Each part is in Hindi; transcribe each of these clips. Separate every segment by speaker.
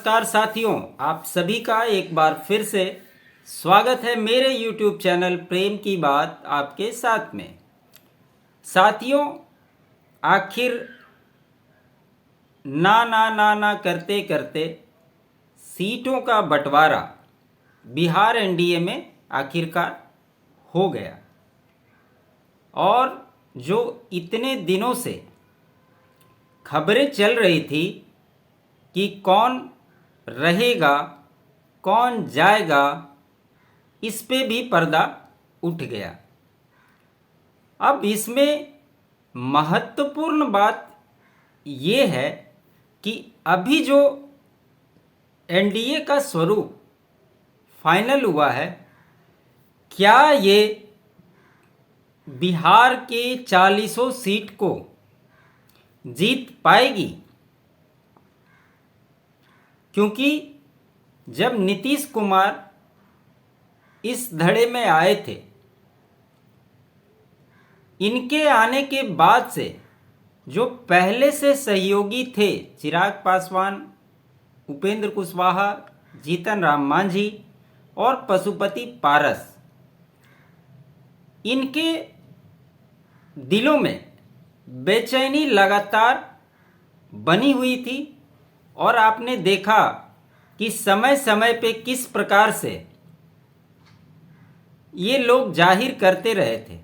Speaker 1: नमस्कार साथियों, आप सभी का एक बार फिर से स्वागत है मेरे YouTube चैनल प्रेम की बात आपके साथ में। साथियों, आखिर ना करते करते सीटों का बंटवारा बिहार एनडीए में आखिरकार हो गया और जो इतने दिनों से खबरें चल रही थी कि कौन रहेगा कौन जाएगा, इस पे भी पर्दा उठ गया। अब इसमें महत्वपूर्ण बात ये है कि अभी जो एनडीए का स्वरूप फाइनल हुआ है, क्या ये बिहार के 40 सीट को जीत पाएगी? क्योंकि जब नीतीश कुमार इस धड़े में आए थे, इनके आने के बाद से जो पहले से सहयोगी थे, चिराग पासवान, उपेंद्र कुशवाहा, जीतन राम मांझी और पशुपति पारस, इनके दिलों में बेचैनी लगातार बनी हुई थी और आपने देखा कि समय समय पे किस प्रकार से ये लोग जाहिर करते रहे थे।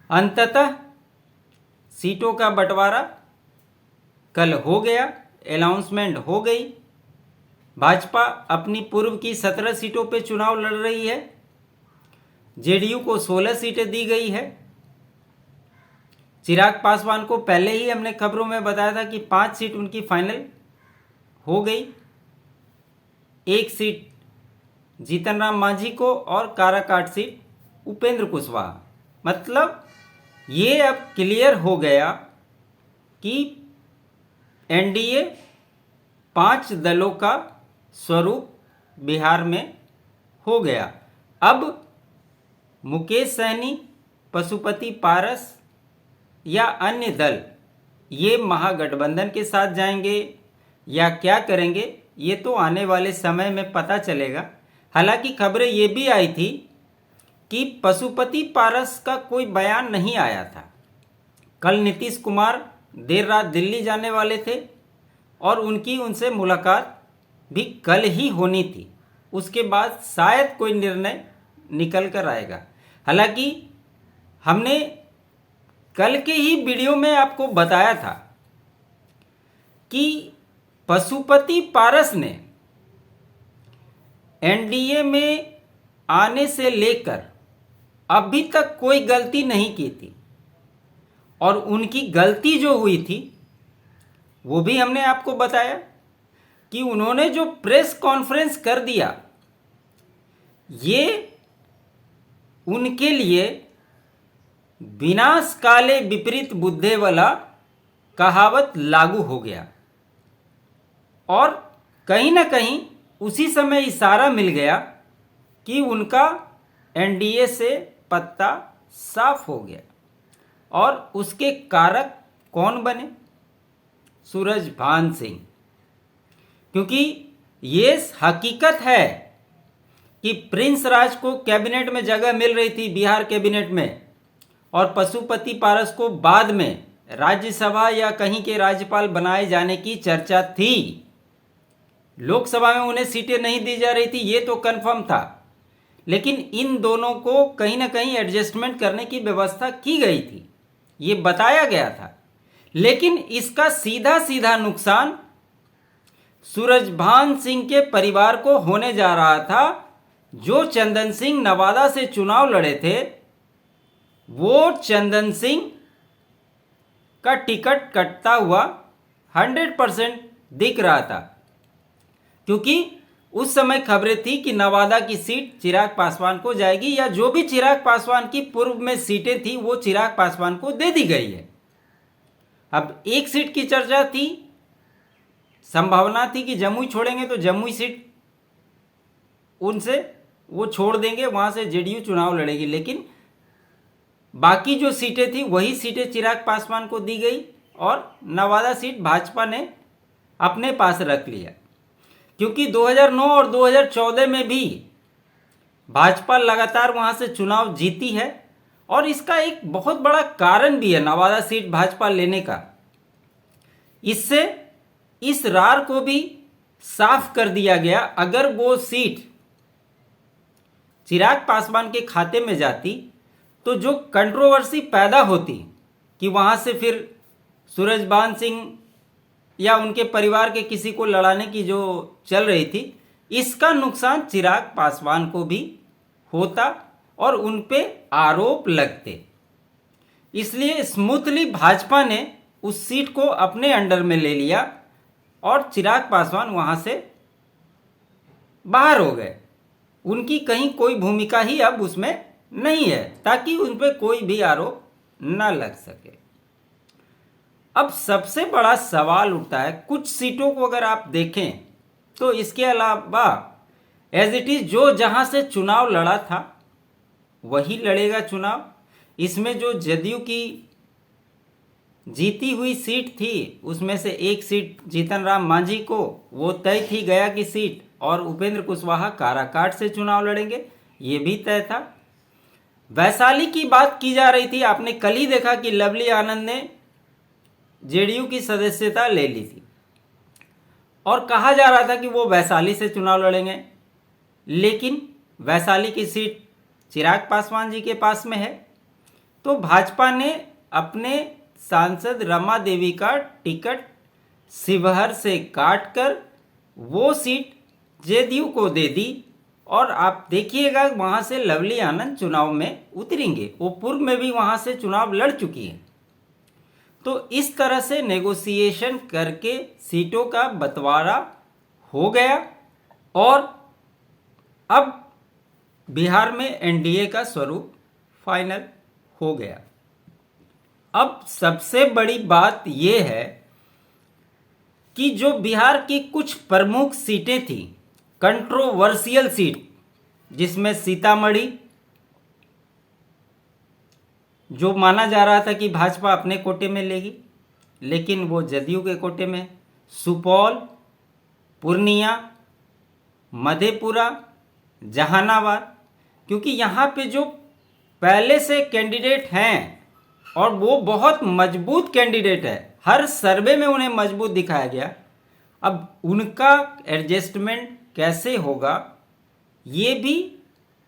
Speaker 1: अंततः सीटों का बंटवारा कल हो गया, अनाउंसमेंट हो गई। भाजपा अपनी पूर्व की 17 सीटों पे चुनाव लड़ रही है, जेडीयू को 16 सीटें दी गई है। चिराग पासवान को पहले ही हमने खबरों में बताया था कि 5 सीट उनकी फाइनल हो गई, 1 सीट जीतन राम मांझी को और काराकाट सीट उपेंद्र कुशवाहा। मतलब ये अब क्लियर हो गया कि एनडीए 5 दलों का स्वरूप बिहार में हो गया। अब मुकेश सहनी, पशुपति पारस या अन्य दल ये महागठबंधन के साथ जाएंगे या क्या करेंगे, ये तो आने वाले समय में पता चलेगा। हालांकि खबरें ये भी आई थी कि पशुपति पारस का कोई बयान नहीं आया था। कल नीतीश कुमार देर रात दिल्ली जाने वाले थे और उनकी उनसे मुलाकात भी कल ही होनी थी। उसके बाद शायद कोई निर्णय निकल कर आएगा। हालांकि हमने कल के ही वीडियो में आपको बताया था कि पशुपति पारस ने एनडीए में आने से लेकर अभी तक कोई गलती नहीं की थी और उनकी गलती जो हुई थी वो भी हमने आपको बताया कि उन्होंने जो प्रेस कॉन्फ्रेंस कर दिया, ये उनके लिए विनाश काले विपरीत बुद्धे वाला कहावत लागू हो गया और कहीं ना कहीं उसी समय इशारा मिल गया कि उनका एनडीए से पत्ता साफ हो गया। और उसके कारक कौन बने? सूरजभान सिंह। क्योंकि ये हकीकत है कि प्रिंस राज को कैबिनेट में जगह मिल रही थी, बिहार कैबिनेट में, और पशुपति पारस को बाद में राज्यसभा या कहीं के राज्यपाल बनाए जाने की चर्चा थी। लोकसभा में उन्हें सीटें नहीं दी जा रही थी, ये तो कंफर्म था, लेकिन इन दोनों को कहीं ना कहीं एडजस्टमेंट करने की व्यवस्था की गई थी, ये बताया गया था। लेकिन इसका सीधा सीधा नुकसान सूरजभान सिंह के परिवार को होने जा रहा था। जो चंदन सिंह नवादा से चुनाव लड़े थे, वो चंदन सिंह का टिकट कटता हुआ 100% दिख रहा था, क्योंकि उस समय खबरें थी कि नवादा की सीट चिराग पासवान को जाएगी, या जो भी चिराग पासवान की पूर्व में सीटें थी वो चिराग पासवान को दे दी गई है। अब 1 सीट की चर्चा थी, संभावना थी कि जमुई छोड़ेंगे तो जमुई सीट उनसे वो छोड़ देंगे, वहां से जेडीयू चुनाव लड़ेगी, लेकिन बाकी जो सीटें थी वही सीटें चिराग पासवान को दी गई और नवादा सीट भाजपा ने अपने पास रख लिया, क्योंकि 2009 और 2014 में भी भाजपा लगातार वहां से चुनाव जीती है। और इसका एक बहुत बड़ा कारण भी है नवादा सीट भाजपा लेने का। इससे इस रार को भी साफ कर दिया गया। अगर वो सीट चिराग पासवान के खाते में जाती तो जो कंट्रोवर्सी पैदा होती कि वहां से फिर सूरजबान सिंह या उनके परिवार के किसी को लड़ाने की जो चल रही थी, इसका नुकसान चिराग पासवान को भी होता और उन पे आरोप लगते। इसलिए स्मूथली भाजपा ने उस सीट को अपने अंडर में ले लिया और चिराग पासवान वहां से बाहर हो गए। उनकी कहीं कोई भूमिका ही अब उसमें नहीं है, ताकि उन पे कोई भी आरोप न लग सके। अब सबसे बड़ा सवाल उठता है, कुछ सीटों को अगर आप देखें तो इसके अलावा एज इट इज जो जहां से चुनाव लड़ा था वही लड़ेगा चुनाव। इसमें जो जदयू की जीती हुई सीट थी उसमें से एक सीट जीतन राम मांझी को वो तय थी गया की सीट, और उपेंद्र कुशवाहा काराकाट से चुनाव लड़ेंगे, ये भी तय था। वैशाली की बात की जा रही थी। आपने कल ही देखा कि लवली आनंद ने जेडीयू की सदस्यता ले ली थी और कहा जा रहा था कि वो वैशाली से चुनाव लड़ेंगे, लेकिन वैशाली की सीट चिराग पासवान जी के पास में है। तो भाजपा ने अपने सांसद रमा देवी का टिकट शिवहर से काटकर वो सीट जेडीयू को दे दी, और आप देखिएगा वहां से लवली आनंद चुनाव में उतरेंगे। वो पूर्व में भी वहां से चुनाव लड़ चुकी है। तो इस तरह से नेगोशिएशन करके सीटों का बंटवारा हो गया और अब बिहार में एनडीए का स्वरूप फाइनल हो गया। अब सबसे बड़ी बात यह है कि जो बिहार की कुछ प्रमुख सीटें थी, कंट्रोवर्शियल सीट, जिसमें सीतामढ़ी जो माना जा रहा था कि भाजपा अपने कोटे में लेगी, लेकिन वो जदयू के कोटे में, सुपौल, पूर्णिया, मधेपुरा, जहानाबाद, क्योंकि यहाँ पे जो पहले से कैंडिडेट हैं और वो बहुत मजबूत कैंडिडेट है, हर सर्वे में उन्हें मजबूत दिखाया गया। अब उनका एडजस्टमेंट कैसे होगा, ये भी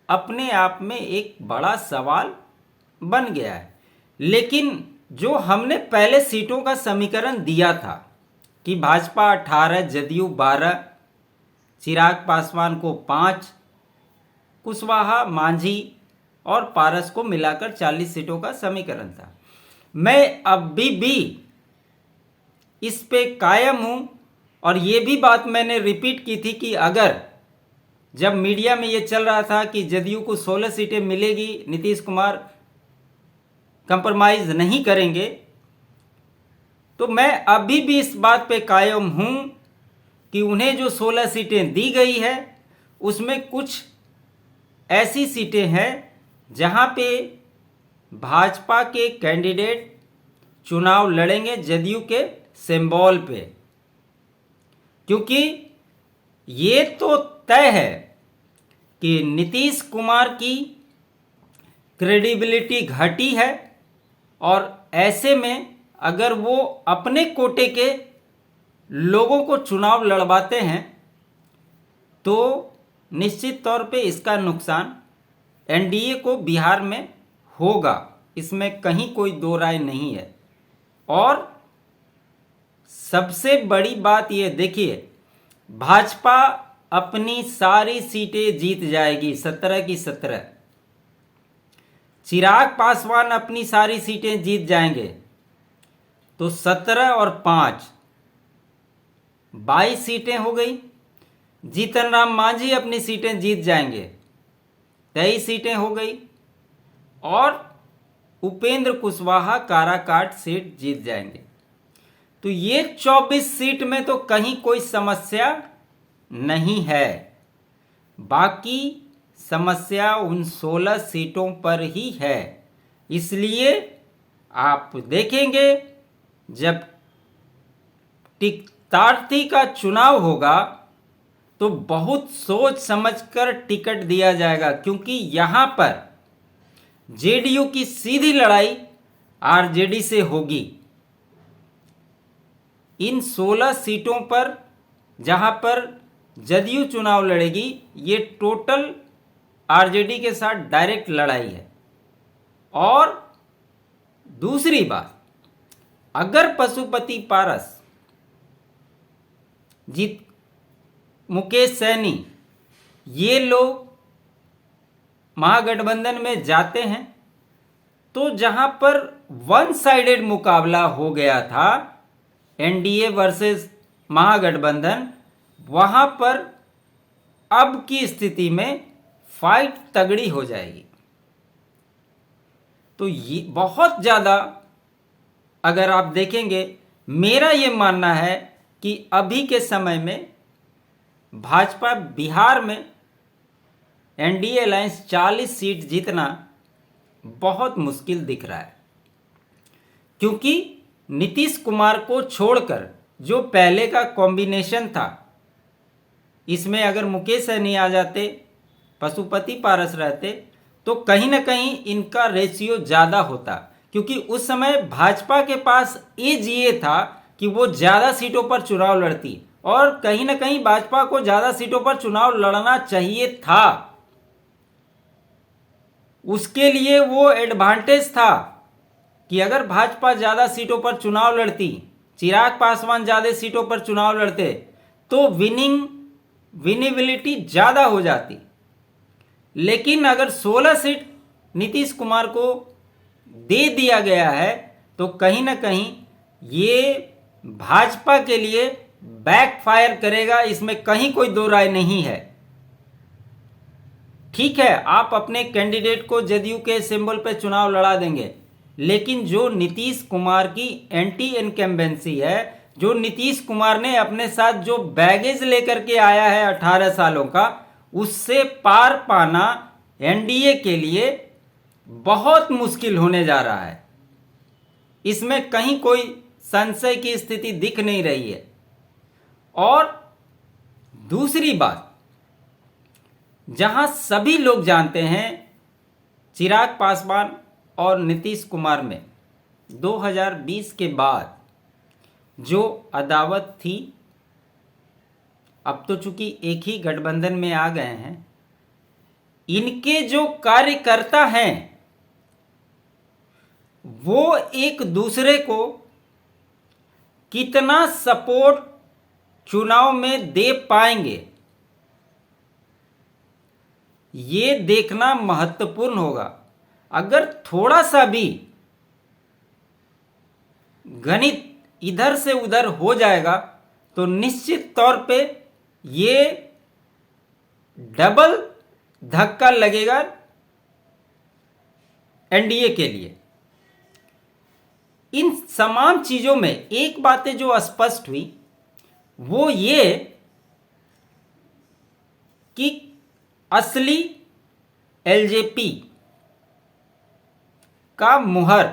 Speaker 1: अपने आप में एक बड़ा सवाल बन गया है। लेकिन जो हमने पहले सीटों का समीकरण दिया था कि भाजपा 18, जदयू 12, चिराग पासवान को 5, कुशवाहा, मांझी और पारस को मिलाकर 40 सीटों का समीकरण था, मैं अभी भी इस पे कायम हूं। और ये भी बात मैंने रिपीट की थी कि अगर जब मीडिया में ये चल रहा था कि जदयू को 16 सीटें मिलेगी, नीतीश कुमार कंप्रोमाइज नहीं करेंगे, तो मैं अभी भी इस बात पे कायम हूं कि उन्हें जो 16 सीटें दी गई है उसमें कुछ ऐसी सीटें हैं जहां पे भाजपा के कैंडिडेट चुनाव लड़ेंगे जदयू के सिंबल पे, क्योंकि ये तो तय है कि नीतीश कुमार की क्रेडिबिलिटी घटी है, और ऐसे में अगर वो अपने कोटे के लोगों को चुनाव लड़वाते हैं तो निश्चित तौर पे इसका नुकसान एनडीए को बिहार में होगा, इसमें कहीं कोई दो राय नहीं है। और सबसे बड़ी बात ये देखिए, भाजपा अपनी सारी सीटें जीत जाएगी, 17 की 17। चिराग पासवान अपनी सारी सीटें जीत जाएंगे, तो 17 और 5 22 सीटें हो गई। जीतन राम मांझी अपनी सीटें जीत जाएंगे, 23 सीटें हो गई। और उपेंद्र कुशवाहा काराकाट सीट जीत जाएंगे। तो ये 24 सीट में तो कहीं कोई समस्या नहीं है। बाकी समस्या उन 16 सीटों पर ही है। इसलिए आप देखेंगे जब प्रार्थी का चुनाव होगा तो बहुत सोच समझकर टिकट दिया जाएगा, क्योंकि यहाँ पर जेडीयू की सीधी लड़ाई आरजेडी से होगी। इन 16 सीटों पर जहाँ पर जदयू चुनाव लड़ेगी, ये टोटल आरजेडी के साथ डायरेक्ट लड़ाई है। और दूसरी बात, अगर पशुपति पारस जीत, मुकेश सैनी, ये लोग महागठबंधन में जाते हैं तो जहां पर वन साइडेड मुकाबला हो गया था एनडीए वर्सेस महागठबंधन, वहां पर अब की स्थिति में फाइट तगड़ी हो जाएगी। तो ये बहुत ज़्यादा, अगर आप देखेंगे, मेरा ये मानना है कि अभी के समय में भाजपा बिहार में एनडीए अलायंस 40 सीट जीतना बहुत मुश्किल दिख रहा है, क्योंकि नीतीश कुमार को छोड़कर जो पहले का कॉम्बिनेशन था, इसमें अगर मुकेश सहनी आ जाते, पशुपति पारस रहते, तो कहीं ना कहीं इनका रेशियो ज़्यादा होता, क्योंकि उस समय भाजपा के पास ये था कि वो ज़्यादा सीटों पर चुनाव लड़ती, और कहीं ना कहीं भाजपा को ज़्यादा सीटों पर चुनाव लड़ना चाहिए था। उसके लिए वो एडवांटेज था कि अगर भाजपा ज़्यादा सीटों पर चुनाव लड़ती, चिराग पासवान ज़्यादा सीटों पर चुनाव लड़ते, तो विनिबिलिटी ज़्यादा हो जाती। लेकिन अगर 16 सीट नीतीश कुमार को दे दिया गया है तो कहीं ना कहीं ये भाजपा के लिए बैकफायर करेगा, इसमें कहीं कोई दो राय नहीं है। ठीक है, आप अपने कैंडिडेट को जदयू के सिंबल पर चुनाव लड़ा देंगे, लेकिन जो नीतीश कुमार की एंटी इनकम्बेंसी है, जो नीतीश कुमार ने अपने साथ जो बैगेज लेकर के आया है 18 सालों का, उससे पार पाना एनडीए के लिए बहुत मुश्किल होने जा रहा है। इसमें कहीं कोई संशय की स्थिति दिख नहीं रही है। और दूसरी बात, जहां सभी लोग जानते हैं चिराग पासवान और नीतीश कुमार में 2020 के बाद जो अदावत थी, अब तो चूंकि एक ही गठबंधन में आ गए हैं, इनके जो कार्यकर्ता हैं वो एक दूसरे को कितना सपोर्ट चुनाव में दे पाएंगे, ये देखना महत्वपूर्ण होगा। अगर थोड़ा सा भी गणित इधर से उधर हो जाएगा तो निश्चित तौर पे ये डबल धक्का लगेगा एनडीए के लिए। इन तमाम चीजों में एक बातें जो स्पष्ट हुई वो ये कि असली एलजेपी का मुहर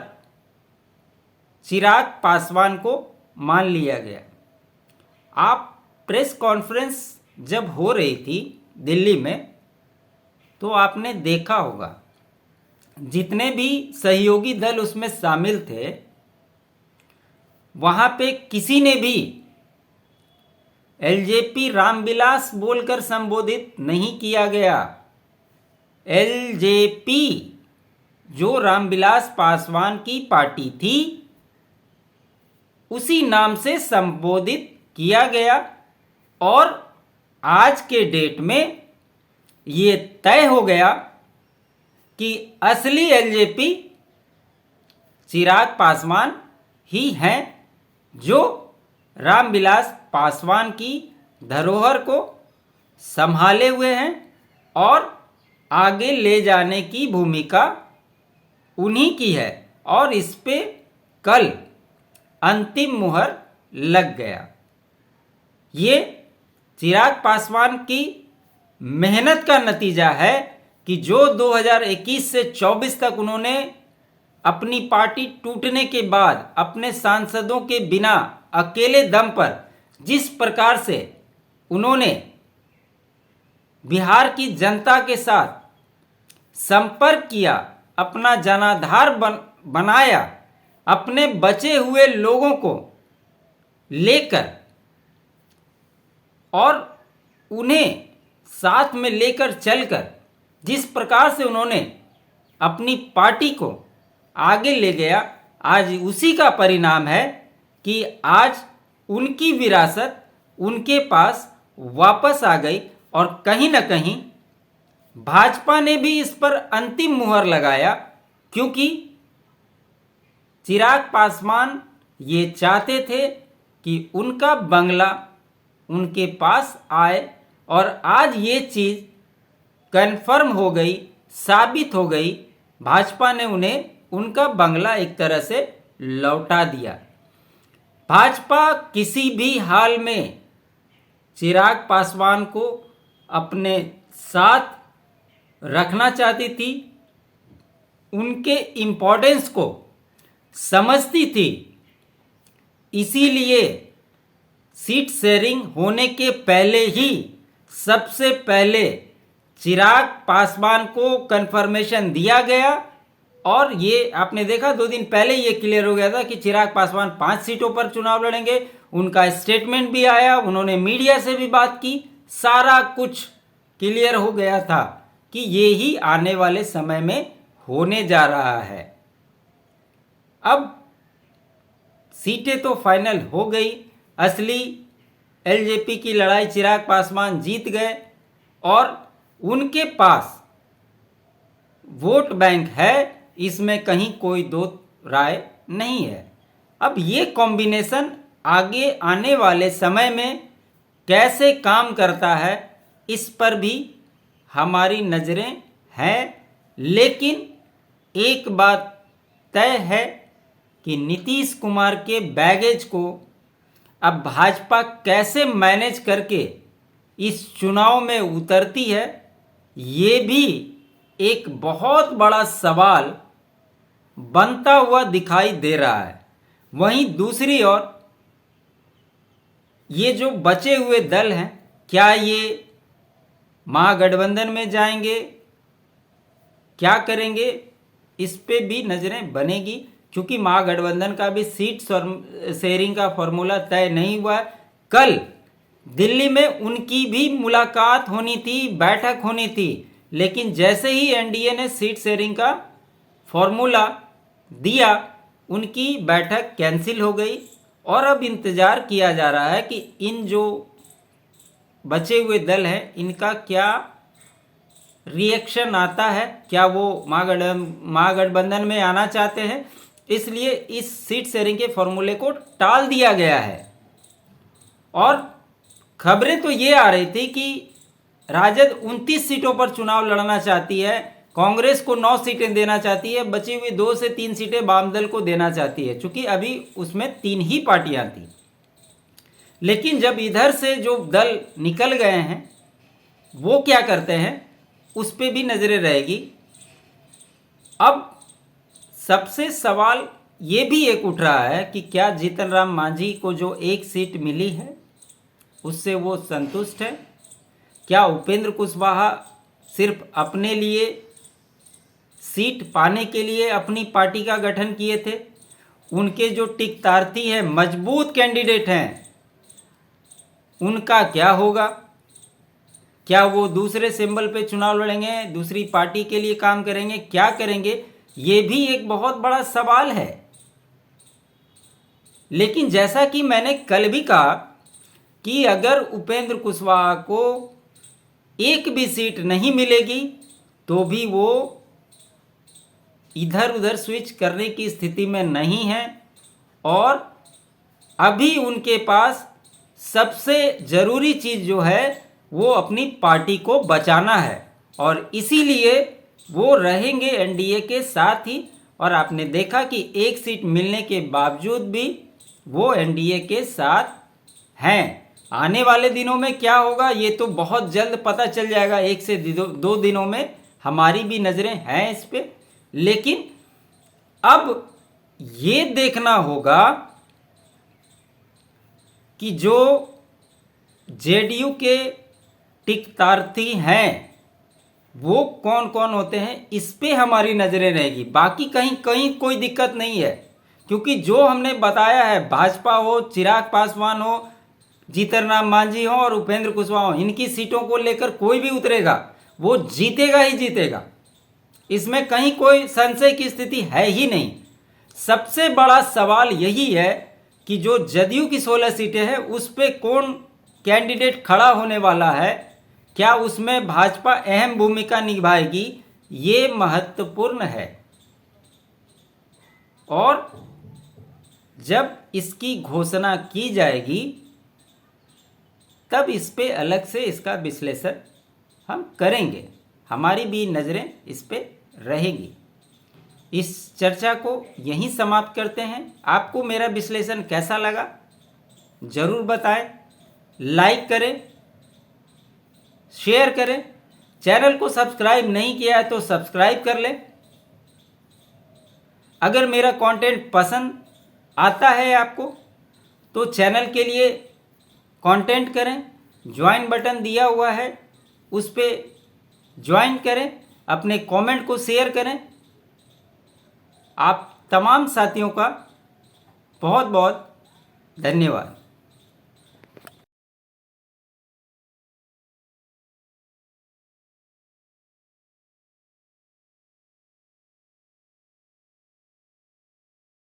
Speaker 1: चिराग पासवान को मान लिया गया। आप प्रेस कॉन्फ्रेंस जब हो रही थी दिल्ली में तो आपने देखा होगा जितने भी सहयोगी दल उसमें शामिल थे, वहां पे किसी ने भी एलजेपी रामविलास बोलकर संबोधित नहीं किया गया। एलजेपी जो रामविलास पासवान की पार्टी थी उसी नाम से संबोधित किया गया। और आज के डेट में ये तय हो गया कि असली एलजेपी चिराग पासवान ही हैं, जो रामविलास पासवान की धरोहर को संभाले हुए हैं और आगे ले जाने की भूमिका उन्हीं की है। और इस पे कल अंतिम मुहर लग गया। ये चिराग पासवान की मेहनत का नतीजा है कि जो 2021 से 24 तक उन्होंने अपनी पार्टी टूटने के बाद अपने सांसदों के बिना अकेले दम पर जिस प्रकार से उन्होंने बिहार की जनता के साथ संपर्क किया, अपना जनाधार बनाया, अपने बचे हुए लोगों को लेकर और उन्हें साथ में लेकर चलकर जिस प्रकार से उन्होंने अपनी पार्टी को आगे ले गया, आज उसी का परिणाम है कि आज उनकी विरासत उनके पास वापस आ गई। और कहीं ना कहीं भाजपा ने भी इस पर अंतिम मुहर लगाया, क्योंकि चिराग पासवान ये चाहते थे कि उनका बंगला उनके पास आए, और आज ये चीज़ कन्फर्म हो गई, साबित हो गई। भाजपा ने उन्हें उनका बंगला एक तरह से लौटा दिया। भाजपा किसी भी हाल में चिराग पासवान को अपने साथ रखना चाहती थी, उनके इम्पोर्टेंस को समझती थी। इसीलिए सीट शेयरिंग होने के पहले ही सबसे पहले चिराग पासवान को कन्फर्मेशन दिया गया, और ये आपने देखा 2 दिन पहले ये क्लियर हो गया था कि चिराग पासवान 5 सीटों पर चुनाव लड़ेंगे। उनका स्टेटमेंट भी आया, उन्होंने मीडिया से भी बात की, सारा कुछ क्लियर हो गया था कि ये ही आने वाले समय में होने जा रहा है। अब सीटें तो फाइनल हो गई, असली एलजेपी की लड़ाई चिराग पासवान जीत गए और उनके पास वोट बैंक है, इसमें कहीं कोई दो राय नहीं है। अब ये कॉम्बिनेशन आगे आने वाले समय में कैसे काम करता है, इस पर भी हमारी नज़रें हैं। लेकिन एक बात तय है कि नीतीश कुमार के बैगेज को अब भाजपा कैसे मैनेज करके इस चुनाव में उतरती है, ये भी एक बहुत बड़ा सवाल बनता हुआ दिखाई दे रहा है। वहीं दूसरी ओर ये जो बचे हुए दल हैं, क्या ये महागठबंधन में जाएंगे, क्या करेंगे, इस पे भी नज़रें बनेगी, क्योंकि महागठबंधन का भी सीट शेयरिंग का फॉर्मूला तय नहीं हुआ है। कल दिल्ली में उनकी भी मुलाकात होनी थी, बैठक होनी थी, लेकिन जैसे ही एनडीए ने सीट शेयरिंग का फॉर्मूला दिया, उनकी बैठक कैंसिल हो गई। और अब इंतज़ार किया जा रहा है कि इन जो बचे हुए दल हैं, इनका क्या रिएक्शन आता है, क्या वो महागठबंधन में आना चाहते हैं। इसलिए इस सीट शेयरिंग के फॉर्मूले को टाल दिया गया है। और खबरें तो ये आ रही थी कि राजद 29 सीटों पर चुनाव लड़ना चाहती है, कांग्रेस को 9 सीटें देना चाहती है, बची हुई 2 से 3 सीटें वाम दल को देना चाहती है, क्योंकि अभी उसमें 3 ही पार्टियां थी। लेकिन जब इधर से जो दल निकल गए हैं, वो क्या करते हैं, उस पर भी नज़रें रहेगी। अब सबसे सवाल ये भी एक उठ रहा है कि क्या जीतन राम मांझी को जो 1 सीट मिली है उससे वो संतुष्ट है। क्या उपेंद्र कुशवाहा सिर्फ अपने लिए सीट पाने के लिए अपनी पार्टी का गठन किए थे। उनके जो टिकतार्थी हैं, मजबूत कैंडिडेट हैं, उनका क्या होगा। क्या वो दूसरे सिंबल पे चुनाव लड़ेंगे, दूसरी पार्टी के लिए काम करेंगे, क्या करेंगे, ये भी एक बहुत बड़ा सवाल है। लेकिन जैसा कि मैंने कल भी कहा कि अगर उपेंद्र कुशवाहा को एक भी सीट नहीं मिलेगी तो भी वो इधर उधर स्विच करने की स्थिति में नहीं है। और अभी उनके पास सबसे ज़रूरी चीज़ जो है वो अपनी पार्टी को बचाना है, और इसीलिए वो रहेंगे एनडीए के साथ ही। और आपने देखा कि 1 सीट मिलने के बावजूद भी वो एनडीए के साथ हैं। आने वाले दिनों में क्या होगा ये तो बहुत जल्द पता चल जाएगा, 1 से 2 दिनों में। हमारी भी नज़रें हैं इस पे। लेकिन अब ये देखना होगा कि जो जेडीयू के टिकटार्थी हैं वो कौन कौन होते हैं, इस पे हमारी नज़रें रहेगी। बाकी कहीं कहीं कोई दिक्कत नहीं है, क्योंकि जो हमने बताया है, भाजपा हो, चिराग पासवान हो, जीतन राम मांझी हो और उपेंद्र कुशवाहा हो, इनकी सीटों को लेकर कोई भी उतरेगा वो जीतेगा ही जीतेगा। इसमें कहीं कोई संशय की स्थिति है ही नहीं। सबसे बड़ा सवाल यही है कि जो जदयू की 16 सीटें हैं उस पे कौन कैंडिडेट खड़ा होने वाला है, क्या उसमें भाजपा अहम भूमिका निभाएगी, ये महत्वपूर्ण है। और जब इसकी घोषणा की जाएगी तब इस पे अलग से इसका विश्लेषण हम करेंगे, हमारी भी नज़रें इस पे रहेगी। इस चर्चा को यहीं समाप्त करते हैं। आपको मेरा विश्लेषण कैसा लगा ज़रूर बताएं, लाइक करें, शेयर करें, चैनल को सब्सक्राइब नहीं किया है तो सब्सक्राइब कर लें। अगर मेरा कंटेंट पसंद आता है आपको तो चैनल के लिए कांटेक्ट करें, ज्वाइन बटन दिया हुआ है उस पर ज्वाइन करें, अपने कमेंट को शेयर करें। आप तमाम साथियों का बहुत बहुत धन्यवाद।